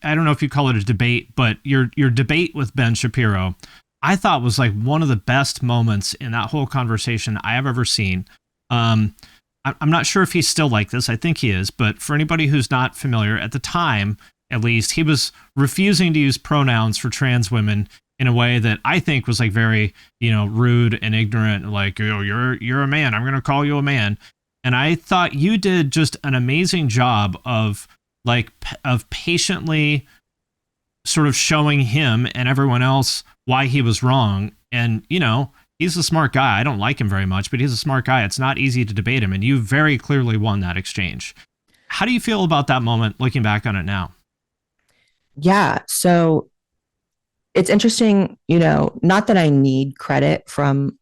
I don't know if you call it a debate, but your debate with Ben Shapiro, I thought was like one of the best moments in that whole conversation I have ever seen. I'm not sure if he's still like this. I think he is. But for anybody who's not familiar, at the time, at least, he was refusing to use pronouns for trans women in a way that I think was like very, rude and ignorant. Like, you're a man. I'm going to call you a man. And I thought you did just an amazing job of patiently sort of showing him and everyone else why he was wrong. And, he's a smart guy. I don't like him very much, but he's a smart guy. It's not easy to debate him. And you very clearly won that exchange. How do you feel about that moment looking back on it now? Yeah. So it's interesting, not that I need credit from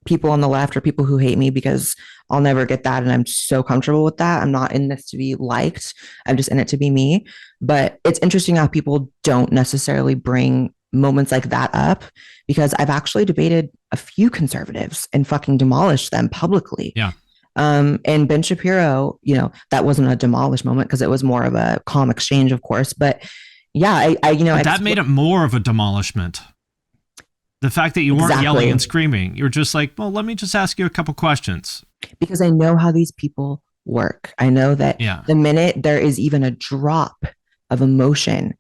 people on the left or people who hate me, because I'll never get that. And I'm so comfortable with that. I'm not in this to be liked. I'm just in it to be me. But it's interesting how people don't necessarily bring moments like that up, because I've actually debated a few conservatives and fucking demolished them publicly. Yeah. And Ben Shapiro, that wasn't a demolish moment because it was more of a calm exchange, of course. But yeah, that made it more of a demolishment. The fact that you weren't yelling and screaming, you're just like, well, let me just ask you a couple questions. Because I know how these people work. I know that the minute there is even a drop of emotion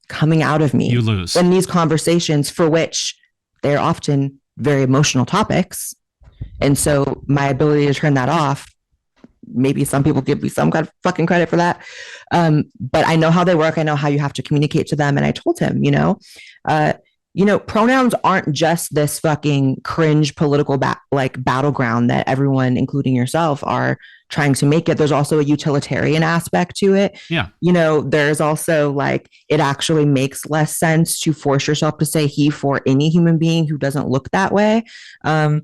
coming out of me, you lose in these conversations, for which they're often very emotional topics. And so my ability to turn that off, maybe some people give me some kind of fucking credit for that. But I know how they work. I know how you have to communicate to them. And I told him, pronouns aren't just this fucking cringe political battleground that everyone, including yourself, are trying to make it. There's also a utilitarian aspect to it. Yeah. There's also it actually makes less sense to force yourself to say he for any human being who doesn't look that way. And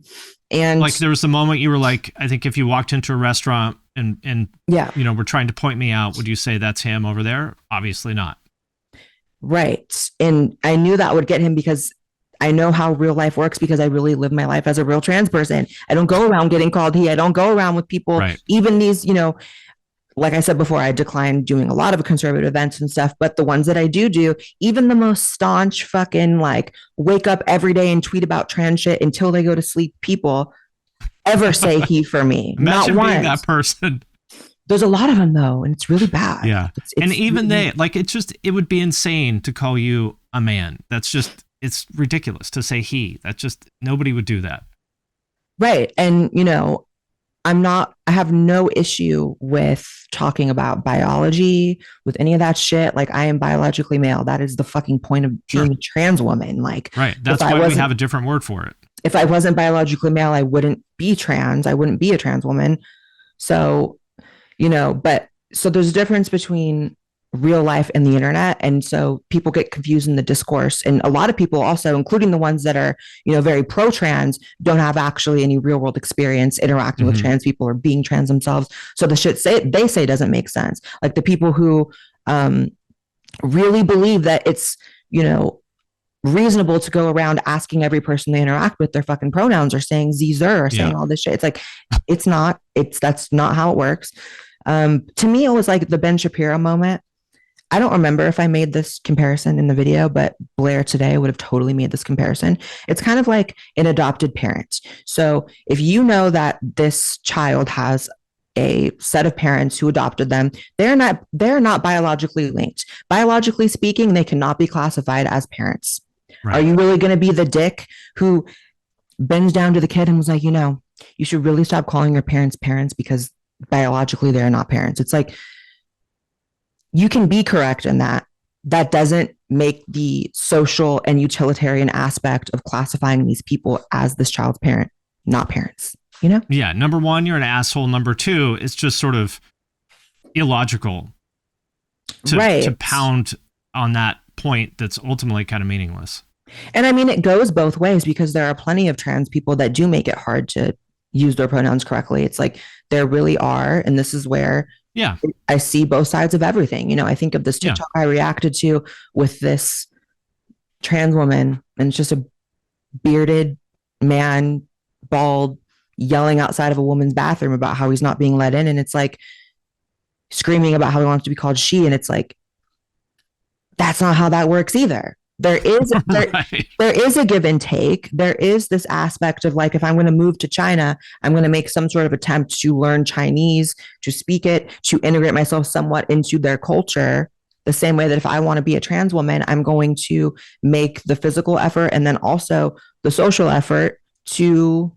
there was the moment you were like, I think if you walked into a restaurant and were trying to point me out, would you say that's him over there? Obviously not. Right. And I knew that would get him because I know how real life works, because I really live my life as a real trans person. I don't go around getting called he. I don't go around with people, even these, like I said before, I declined doing a lot of conservative events and stuff, but the ones that I do, even the most staunch fucking wake up every day and tweet about trans shit until they go to sleep people ever say he for me. Imagine not once. Being that person. There's a lot of them though, and it's really bad. Yeah. And even it would be insane to call you a man. It's ridiculous to say he. Nobody would do that. Right. And, I have no issue with talking about biology, with any of that shit. I am biologically male. That is the fucking point of being a trans woman. Right. That's why we have a different word for it. If I wasn't biologically male, I wouldn't be trans. I wouldn't be a trans woman. So, so there's a difference between real life and the internet. And so people get confused in the discourse. And a lot of people also, including the ones that are, very pro-trans, don't have actually any real world experience interacting with trans people or being trans themselves. So the shit they say doesn't make sense. Like the people who really believe that it's, reasonable to go around asking every person they interact with their fucking pronouns, or saying Zer, or saying all this shit. It's like, that's not how it works. To me, it was like the Ben Shapiro moment. I don't remember if I made this comparison in the video, but Blaire today would have totally made this comparison. It's kind of like an adopted parent. So if you know that this child has a set of parents who adopted them, they're not biologically linked. Biologically speaking, they cannot be classified as parents. Right. Are you really going to be the dick who bends down to the kid and was like, you should really stop calling your parents because biologically they're not parents? It's like, you can be correct in that. That doesn't make the social and utilitarian aspect of classifying these people as this child's parent not parents, Yeah. Number one, you're an asshole. Number two, it's just sort of illogical to pound on that point that's ultimately kind of meaningless. And I mean, it goes both ways, because there are plenty of trans people that do make it hard to use their pronouns correctly. It's like, there really are. And this is where I see both sides of everything. I think of this TikTok I reacted to with this trans woman, and it's just a bearded man, bald, yelling outside of a woman's bathroom about how he's not being let in. And it's like screaming about how he wants to be called she. And it's like, that's not how that works either. Right. There is a give and take. There is this aspect of like, if I'm going to move to China, I'm going to make some sort of attempt to learn Chinese, to speak it, to integrate myself somewhat into their culture. The same way that if I want to be a trans woman, I'm going to make the physical effort and then also the social effort to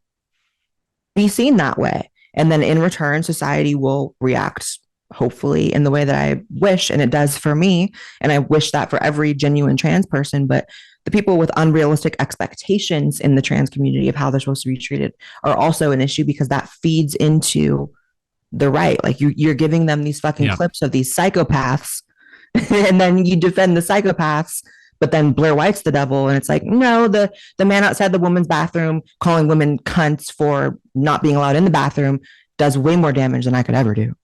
be seen that way. And then in return, society will react, hopefully, in the way that I wish. And it does for me. And I wish that for every genuine trans person. But the people with unrealistic expectations in the trans community of how they're supposed to be treated are also an issue, because that feeds into the right. Like you're giving them these fucking clips of these psychopaths, and then you defend the psychopaths. But then Blaire White's the devil, and it's like, no, the man outside the woman's bathroom calling women cunts for not being allowed in the bathroom does way more damage than I could ever do.